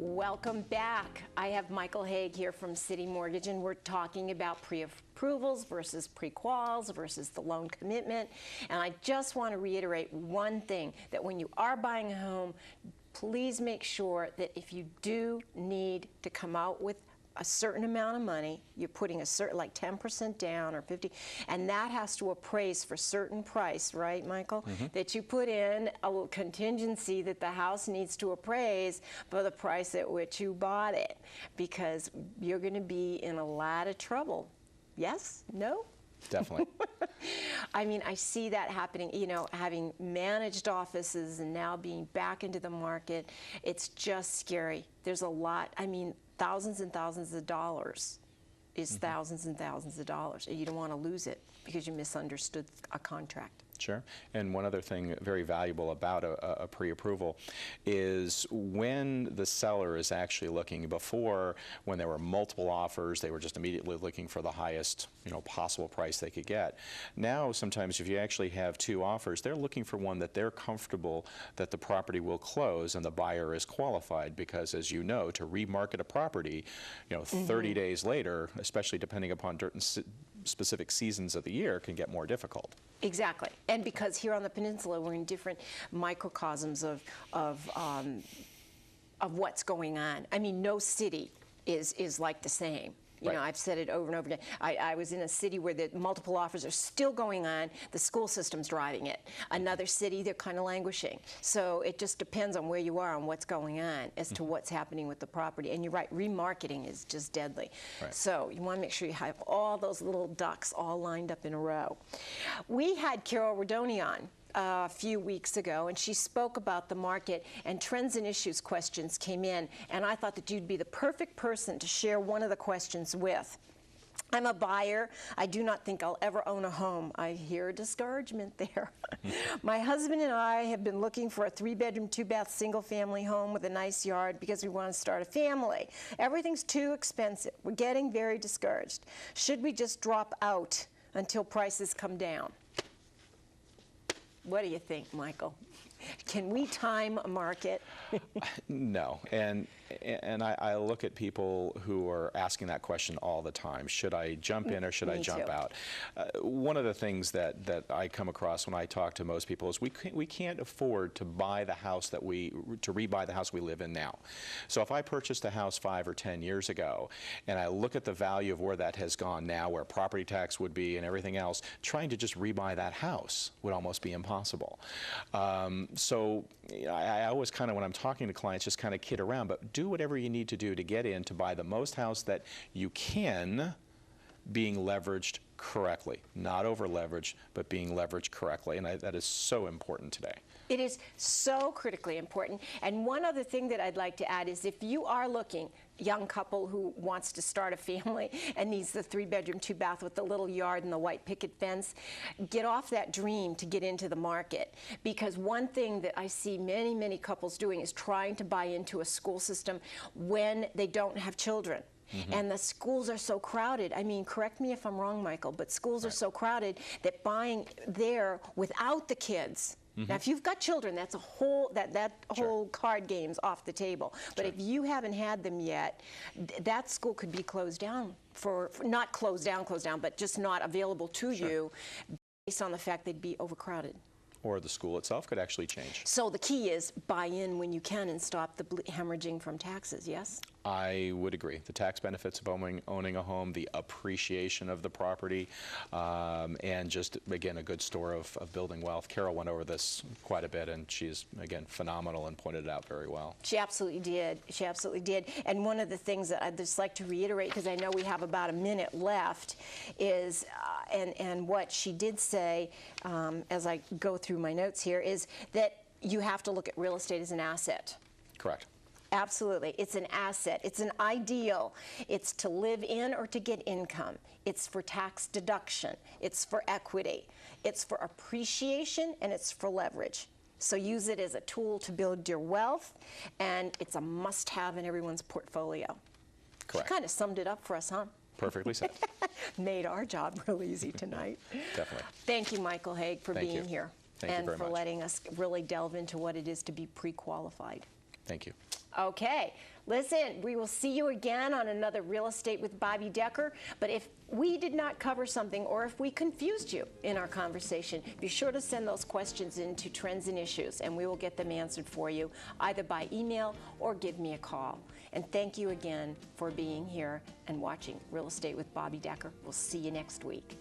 Welcome back. I have Michael Haigh here from City Mortgage, and we're talking about pre-approvals versus pre-quals versus the loan commitment. And I just want to reiterate one thing, that when you are buying a home, please make sure that if you do need to come out with a certain amount of money, you're putting a certain, like 10% down or 50, and that has to appraise for certain price, right, Michael? That you put in a little contingency that the house needs to appraise for the price at which you bought it, because you're going to be in a lot of trouble. Yes? No? Definitely. I mean, I see that happening, you know, having managed offices and now being back into the market. It's just scary. There's a lot, I mean, thousands and thousands of dollars is thousands and thousands of dollars. And you don't want to lose it because you misunderstood a contract. Sure. And one other thing very valuable about a pre-approval is when the seller is actually looking, before, when there were multiple offers, they were just immediately looking for the highest, possible price they could get. Now, sometimes if you actually have two offers, they're looking for one that they're comfortable that the property will close and the buyer is qualified, because as you know, to remarket a property, 30 days later, especially depending upon specific seasons of the year, can get more difficult. Exactly. And because here on the peninsula, we're in different microcosms of what's going on. I mean, no city is like the same. You know, I've said it over and over again. I was in a city where the multiple offers are still going on. The school system's driving it. Another city, they're kind of languishing. So it just depends on where you are and what's going on as to what's happening with the property. And you're right, remarketing is just deadly. So you want to make sure you have all those little ducks all lined up in a row. We had Carol Rodoni on a few weeks ago, and she spoke about the market, and trends and issues questions came in, and I thought that you'd be the perfect person to share one of the questions with. I'm a buyer. I do not think I'll ever own a home. I hear discouragement there. My husband and I have been looking for a 3-bedroom, 2-bath, single-family home with a nice yard because we want to start a family. Everything's too expensive. We're getting very discouraged. Should we just drop out until prices come down? What do you think, Michael? Can we time a market? No, and I look at people who are asking that question all the time. Should I jump in or should I jump out? One of the things that I come across when I talk to most people is we can't afford to buy the house to rebuy the house we live in now. So if I purchased a house 5 or 10 years ago and I look at the value of where that has gone now, where property tax would be and everything else, trying to just rebuy that house would almost be impossible. So I always kind of, when I'm talking to clients, just kind of kid around, but do whatever you need to do to get in to buy the most house that you can, being leveraged correctly. Not over leveraged, but being leveraged correctly, and that is so important today. It is so critically important. And one other thing that I'd like to add is, if you are looking, young couple who wants to start a family and needs the 3-bedroom, 2-bath with the little yard and the white picket fence, get off that dream to get into the market. Because one thing that I see many, many couples doing is trying to buy into a school system when they don't have children. And the schools are so crowded. I mean, correct me if I'm wrong, Michael, but schools are so crowded that buying there without the kids. Now, if you've got children, that's a whole that whole card game's off the table. But if you haven't had them yet, that school could be closed down for not closed down, but just not available to you, based on the fact they'd be overcrowded. Or the school itself could actually change. So the key is buy in when you can and stop the hemorrhaging from taxes, yes? I would agree. The tax benefits of owning a home, the appreciation of the property, and just, again, a good store of building wealth. Carol went over this quite a bit, and she's, again, phenomenal and pointed it out very well. She absolutely did. She absolutely did. And one of the things that I'd just like to reiterate, because I know we have about a minute left, is, and what she did say, as I go through my notes here, is that you have to look at real estate as an asset. Correct. Absolutely. It's an asset. It's an ideal. It's to live in or to get income. It's for tax deduction. It's for equity. It's for appreciation, and it's for leverage. So use it as a tool to build your wealth, and it's a must-have in everyone's portfolio. Correct. She kind of summed it up for us, huh? Perfectly said. Made our job real easy tonight. Definitely. Thank you, Michael Haigh, for being here. Thank you very much. And for letting us really delve into what it is to be pre-qualified. Thank you. Okay. Listen, we will see you again on another Real Estate with Bobbi Decker. But if we did not cover something or if we confused you in our conversation, be sure to send those questions into Trends and Issues, and we will get them answered for you either by email or give me a call. And thank you again for being here and watching Real Estate with Bobbi Decker. We'll see you next week.